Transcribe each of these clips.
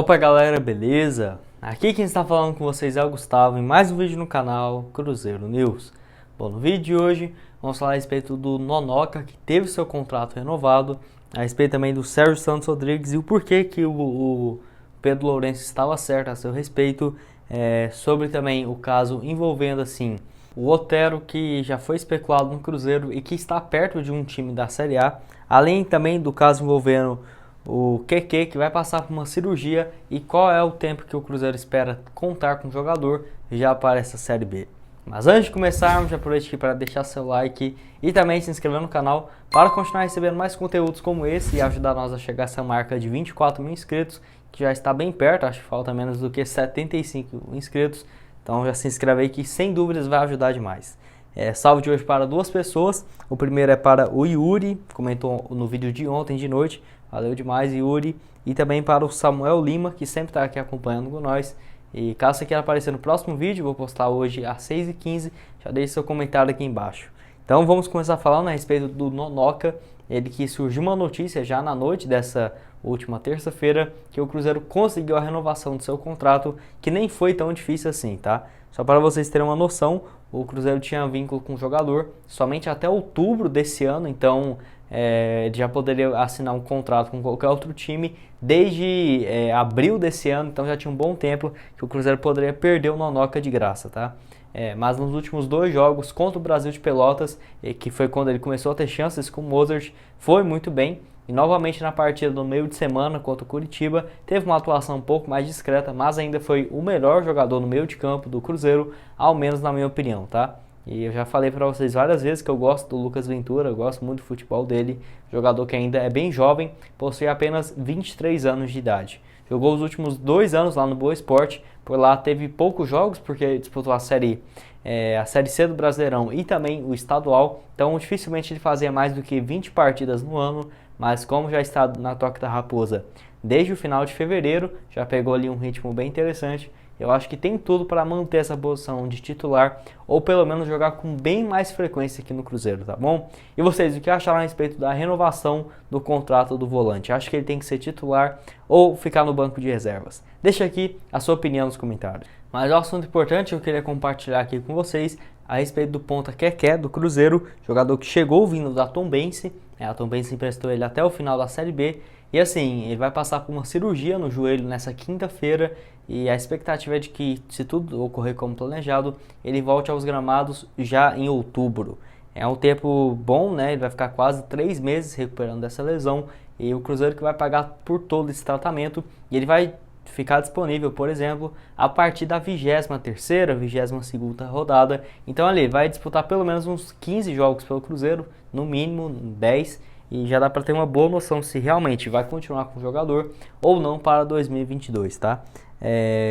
Opa galera, beleza? Aqui quem está falando com vocês é o Gustavo em mais um vídeo no canal Cruzeiro News. Bom, no vídeo de hoje vamos falar a respeito do Nonoca, que teve seu contrato renovado, a respeito também do Sérgio Santos Rodrigues e o porquê que o Pedro Lourenço estava certo a seu respeito, sobre também o caso envolvendo assim o Otero, que já foi especulado no Cruzeiro e que está perto de um time da Série A, além também do caso envolvendo o QQ, que vai passar por uma cirurgia, e qual é o tempo que o Cruzeiro espera contar com o jogador já para essa Série B. Mas antes de começarmos, já aproveite aqui para deixar seu like e também se inscrever no canal para continuar recebendo mais conteúdos como esse e ajudar nós a chegar a essa marca de 24 mil inscritos, que já está bem perto, acho que falta menos do que 75 inscritos. Então já se inscreve aí que sem dúvidas vai ajudar demais. Salve de hoje para duas pessoas. O primeiro é para o Yuri, comentou no vídeo de ontem de noite. Valeu demais, Yuri. E também para o Samuel Lima, que sempre está aqui acompanhando com nós. E caso você queira aparecer no próximo vídeo, vou postar hoje às 6h15. Já deixe seu comentário aqui embaixo. Então vamos começar falando a respeito do Nonoca. Ele que surgiu uma notícia já na noite dessa última terça-feira, que o Cruzeiro conseguiu a renovação do seu contrato, que nem foi tão difícil assim, tá? Só para vocês terem uma noção, o Cruzeiro tinha vínculo com o jogador somente até outubro desse ano, então ele já poderia assinar um contrato com qualquer outro time desde abril desse ano, então já tinha um bom tempo que o Cruzeiro poderia perder o Nonoca de graça, tá? Mas nos últimos dois jogos contra o Brasil de Pelotas, que foi quando ele começou a ter chances com o Mozart, foi muito bem. E novamente na partida do meio de semana contra o Curitiba, teve uma atuação um pouco mais discreta, mas ainda foi o melhor jogador no meio de campo do Cruzeiro, ao menos na minha opinião, tá? E eu já falei para vocês várias vezes que eu gosto do Lucas Ventura, eu gosto muito do futebol dele, jogador que ainda é bem jovem, possui apenas 23 anos de idade. Jogou os últimos 2 anos lá no Boa Esporte, por lá teve poucos jogos, porque disputou a Série C do Brasileirão e também o estadual, então dificilmente ele fazia mais do que 20 partidas no ano, mas como já está na Toca da Raposa desde o final de fevereiro, já pegou ali um ritmo bem interessante. Eu acho que tem tudo para manter essa posição de titular, ou pelo menos jogar com bem mais frequência aqui no Cruzeiro, tá bom? E vocês, o que acharam a respeito da renovação do contrato do volante? Acho que ele tem que ser titular ou ficar no banco de reservas? Deixa aqui a sua opinião nos comentários. Mas o assunto importante eu queria compartilhar aqui com vocês a respeito do ponta QQ do Cruzeiro, jogador que chegou vindo da Tombense. A Tombense emprestou ele até o final da Série B. E assim, ele vai passar por uma cirurgia no joelho nessa quinta-feira e a expectativa é de que, se tudo ocorrer como planejado, ele volte aos gramados já em outubro. É um tempo bom, né? Ele vai ficar quase 3 meses recuperando dessa lesão e o Cruzeiro que vai pagar por todo esse tratamento, e ele vai ficar disponível, por exemplo, a partir da 23ª, 22ª rodada. Então ali, vai disputar pelo menos uns 15 jogos pelo Cruzeiro, no mínimo 10, e já dá para ter uma boa noção se realmente vai continuar com o jogador ou não para 2022, tá?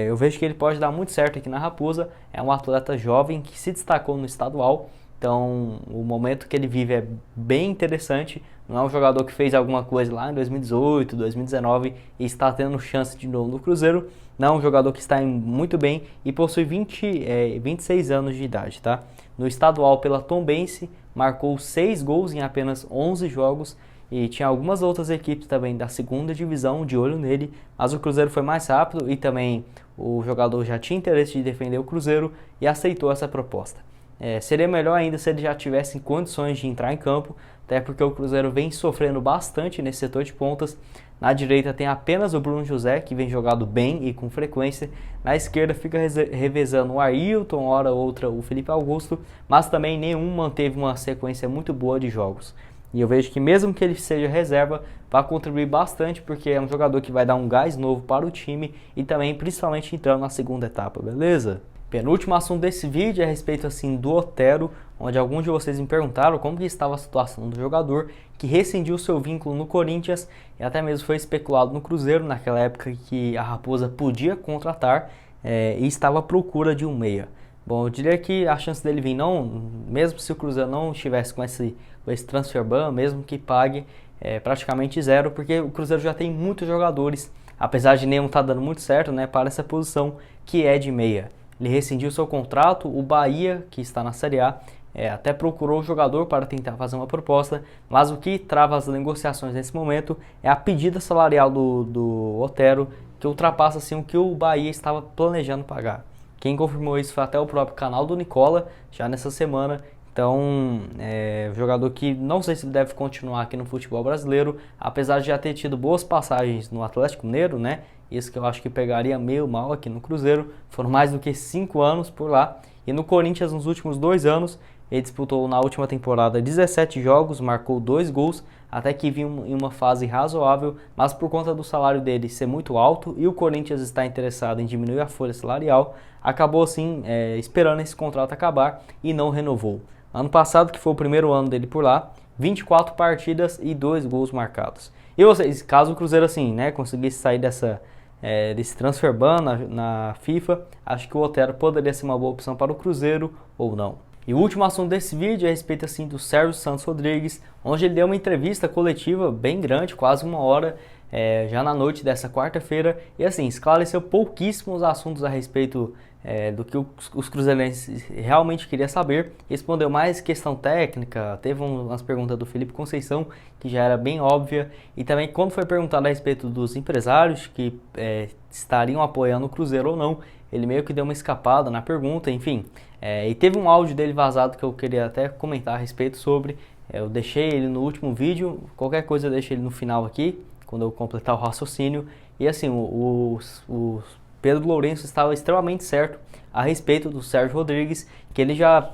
Eu vejo que ele pode dar muito certo aqui na Raposa, é um atleta jovem que se destacou no estadual, então o momento que ele vive é bem interessante. Não é um jogador que fez alguma coisa lá em 2018, 2019 e está tendo chance de novo no Cruzeiro. Não, é um jogador que está indo muito bem e possui 26 anos de idade, tá? No estadual pela Tombense, marcou 6 gols em apenas 11 jogos e tinha algumas outras equipes também da segunda divisão de olho nele, mas o Cruzeiro foi mais rápido e também o jogador já tinha interesse de defender o Cruzeiro e aceitou essa proposta. Seria melhor ainda se ele já tivesse em condições de entrar em campo, até porque o Cruzeiro vem sofrendo bastante nesse setor de pontas. Na direita tem apenas o Bruno José, que vem jogado bem e com frequência. Na esquerda fica revezando o Ailton, hora ou outra o Felipe Augusto, mas também nenhum manteve uma sequência muito boa de jogos. E eu vejo que mesmo que ele seja reserva, vai contribuir bastante, porque é um jogador que vai dar um gás novo para o time e também principalmente entrando na segunda etapa, beleza? Penúltimo assunto desse vídeo é a respeito assim do Otero, onde alguns de vocês me perguntaram como que estava a situação do jogador que rescindiu seu vínculo no Corinthians e até mesmo foi especulado no Cruzeiro naquela época que a Raposa podia contratar e estava à procura de um meia. Bom, eu diria que a chance dele vir não, mesmo se o Cruzeiro não estivesse com esse transfer ban, mesmo que pague, é praticamente zero, porque o Cruzeiro já tem muitos jogadores, apesar de nenhum estar dando muito certo, né, para essa posição que é de meia. Ele rescindiu seu contrato, o Bahia, que está na Série A, até procurou o jogador para tentar fazer uma proposta, mas o que trava as negociações nesse momento é a pedida salarial do Otero, que ultrapassa assim o que o Bahia estava planejando pagar. Quem confirmou isso foi até o próprio canal do Nicola, já nessa semana. Então, jogador que não sei se ele deve continuar aqui no futebol brasileiro, apesar de já ter tido boas passagens no Atlético Mineiro, né? Isso que eu acho que pegaria meio mal aqui no Cruzeiro. Foram mais do que 5 anos por lá. E no Corinthians, nos últimos 2 anos, ele disputou na última temporada 17 jogos, marcou 2 gols, até que vinha em uma fase razoável, mas por conta do salário dele ser muito alto e o Corinthians está interessado em diminuir a folha salarial, acabou assim esperando esse contrato acabar e não renovou. Ano passado, que foi o primeiro ano dele por lá, 24 partidas e 2 gols marcados. E vocês, caso o Cruzeiro assim, né, conseguisse sair desse transfer ban na FIFA, acho que o Otero poderia ser uma boa opção para o Cruzeiro ou não. E o último assunto desse vídeo é a respeito assim, do Sérgio Santos Rodrigues, onde ele deu uma entrevista coletiva bem grande, quase 1 hora, já na noite dessa quarta-feira, e assim, esclareceu pouquíssimos assuntos a respeito do que os cruzeirenses realmente queriam saber. Respondeu mais questão técnica, teve umas perguntas do Felipe Conceição, que já era bem óbvia, e também quando foi perguntado a respeito dos empresários que estariam apoiando o Cruzeiro ou não, ele meio que deu uma escapada na pergunta, enfim. E teve um áudio dele vazado que eu queria até comentar a respeito sobre. Eu deixei ele no último vídeo, qualquer coisa eu deixei ele no final aqui, quando eu completar o raciocínio. E assim, o Pedro Lourenço estava extremamente certo a respeito do Sérgio Rodrigues, que ele já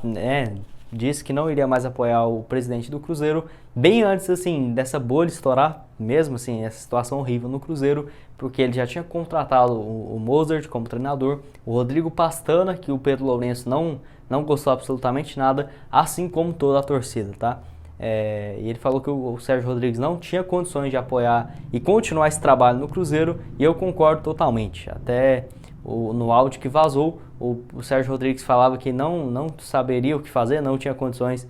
disse que não iria mais apoiar o presidente do Cruzeiro, bem antes assim dessa bolha estourar, mesmo assim, essa situação horrível no Cruzeiro, porque ele já tinha contratado o Mozart como treinador, o Rodrigo Pastana, que o Pedro Lourenço não gostou absolutamente nada, assim como toda a torcida, tá? E ele falou que o Sérgio Rodrigues não tinha condições de apoiar e continuar esse trabalho no Cruzeiro, e eu concordo totalmente. Até no áudio que vazou, o Sérgio Rodrigues falava que não saberia o que fazer, não tinha condições,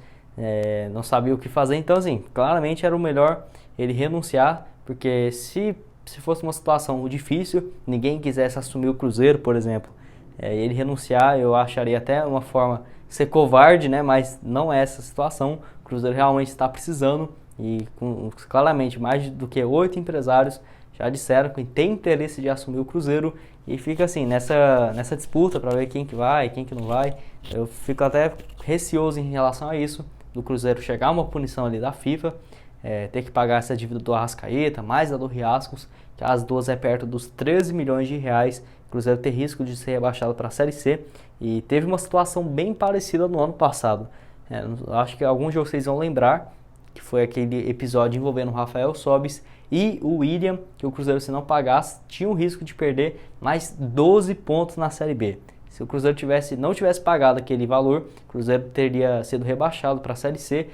não sabia o que fazer. Então, assim, claramente era o melhor ele renunciar, porque se fosse uma situação difícil, ninguém quisesse assumir o Cruzeiro, por exemplo, ele renunciar, eu acharia até uma forma de ser covarde, né? Mas não é essa situação. O Cruzeiro realmente está precisando e claramente mais do que 8 empresários já disseram que tem interesse de assumir o Cruzeiro, e fica assim nessa disputa para ver quem que vai, quem que não vai. Eu fico até receoso em relação a isso, do Cruzeiro chegar a uma punição ali da FIFA, ter que pagar essa dívida do Arrascaeta, mais a do Riascos, que as duas é perto dos 13 milhões de reais. O Cruzeiro tem risco de ser rebaixado para a Série C, e teve uma situação bem parecida no ano passado. Acho que alguns de vocês vão lembrar que foi aquele episódio envolvendo o Rafael Sobis e o William, que o Cruzeiro, se não pagasse, tinha o risco de perder mais 12 pontos na Série B. Se o Cruzeiro não tivesse pagado aquele valor, o Cruzeiro teria sido rebaixado para a Série C,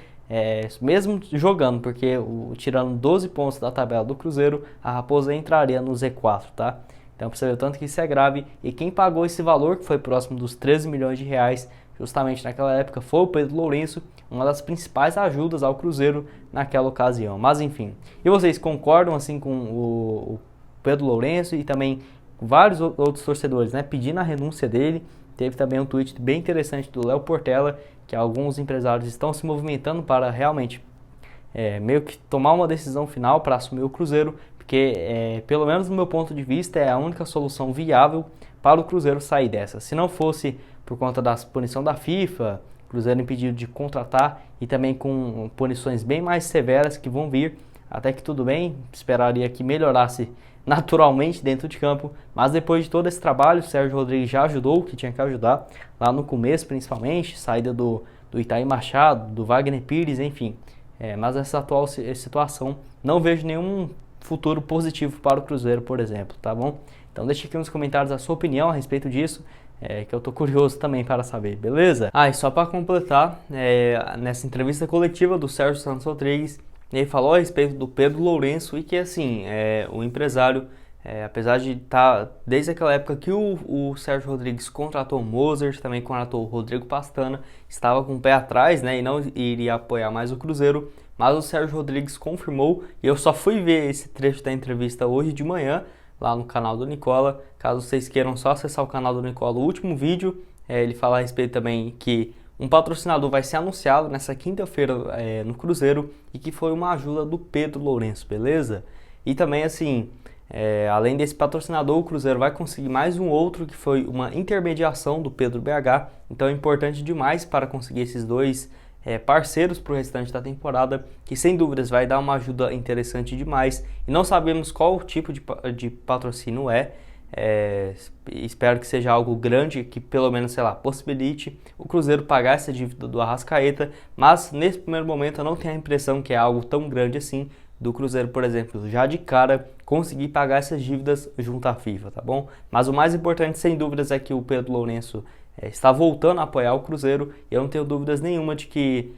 mesmo jogando, porque tirando 12 pontos da tabela do Cruzeiro, a Raposa entraria no Z4, tá? Então, para você ver o tanto que isso é grave, e quem pagou esse valor, que foi próximo dos 13 milhões de reais, justamente naquela época, foi o Pedro Lourenço, uma das principais ajudas ao Cruzeiro naquela ocasião. Mas enfim, e vocês concordam assim com o Pedro Lourenço e também vários outros torcedores, né, pedindo a renúncia dele? Teve também um tweet bem interessante do Léo Portela, que alguns empresários estão se movimentando para realmente meio que tomar uma decisão final para assumir o Cruzeiro, porque pelo menos no meu ponto de vista é a única solução viável para o Cruzeiro sair dessa. Se não fosse por conta da punição da FIFA, o Cruzeiro impedido de contratar e também com punições bem mais severas que vão vir, até que tudo bem, esperaria que melhorasse naturalmente dentro de campo, mas depois de todo esse trabalho, o Sérgio Rodrigues já ajudou o que tinha que ajudar, lá no começo principalmente, saída do Itaí Machado, do Wagner Pires, enfim. Mas essa atual situação, não vejo nenhum futuro positivo para o Cruzeiro, por exemplo, tá bom? Então deixe aqui nos comentários a sua opinião a respeito disso, que eu tô curioso também para saber, beleza? E só para completar, nessa entrevista coletiva do Sérgio Santos Rodrigues, ele falou a respeito do Pedro Lourenço e que assim, o empresário, apesar de estar desde aquela época que o Sérgio Rodrigues contratou o Mozart, também contratou o Rodrigo Pastana, estava com o pé atrás, né, e não iria apoiar mais o Cruzeiro, mas o Sérgio Rodrigues confirmou, e eu só fui ver esse trecho da entrevista hoje de manhã, lá no canal do Nicola. Caso vocês queiram só acessar o canal do Nicola, o último vídeo, ele fala a respeito também que um patrocinador vai ser anunciado nessa quinta-feira no Cruzeiro, e que foi uma ajuda do Pedro Lourenço, beleza? E também assim, Além desse patrocinador, o Cruzeiro vai conseguir mais um outro, que foi uma intermediação do Pedro BH. Então é importante demais para conseguir esses dois parceiros para o restante da temporada, que sem dúvidas vai dar uma ajuda interessante demais. E não sabemos qual tipo de patrocínio espero que seja algo grande, que pelo menos, sei lá, possibilite o Cruzeiro pagar essa dívida do Arrascaeta, mas nesse primeiro momento eu não tenho a impressão que é algo tão grande assim, do Cruzeiro, por exemplo, já de cara conseguir pagar essas dívidas junto à FIFA, tá bom? Mas o mais importante, sem dúvidas, é que o Pedro Lourenço está voltando a apoiar o Cruzeiro, e eu não tenho dúvidas nenhuma de que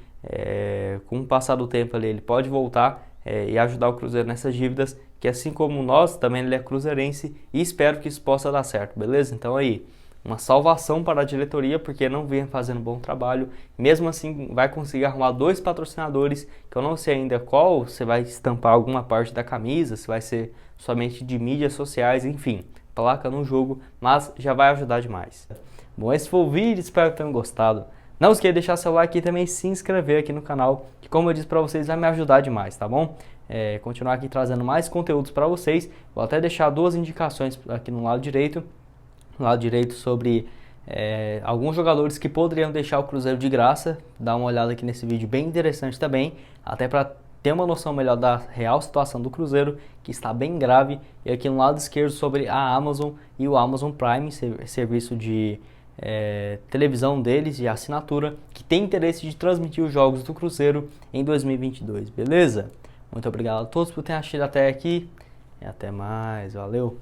com o passar do tempo ali, ele pode voltar e ajudar o Cruzeiro nessas dívidas, que assim como nós, também ele é cruzeirense, e espero que isso possa dar certo, beleza? Então aí, uma salvação para a diretoria, porque não vem fazendo um bom trabalho. Mesmo assim, vai conseguir arrumar dois patrocinadores, que eu não sei ainda qual, você vai estampar alguma parte da camisa, se vai ser somente de mídias sociais, enfim, placa no jogo, mas já vai ajudar demais. Bom, esse foi o vídeo, espero que tenham gostado. Não esqueça de deixar seu like e também se inscrever aqui no canal, que como eu disse para vocês, vai me ajudar demais, tá bom? Continuar aqui trazendo mais conteúdos para vocês. Vou até deixar duas indicações aqui no lado direito sobre alguns jogadores que poderiam deixar o Cruzeiro de graça. Dá uma olhada aqui nesse vídeo bem interessante também, até para ter uma noção melhor da real situação do Cruzeiro, que está bem grave. E aqui no lado esquerdo sobre a Amazon e o Amazon Prime, serviço de televisão deles, de assinatura, que tem interesse de transmitir os jogos do Cruzeiro em 2022, beleza? Muito obrigado a todos por terem assistido até aqui e até mais, valeu!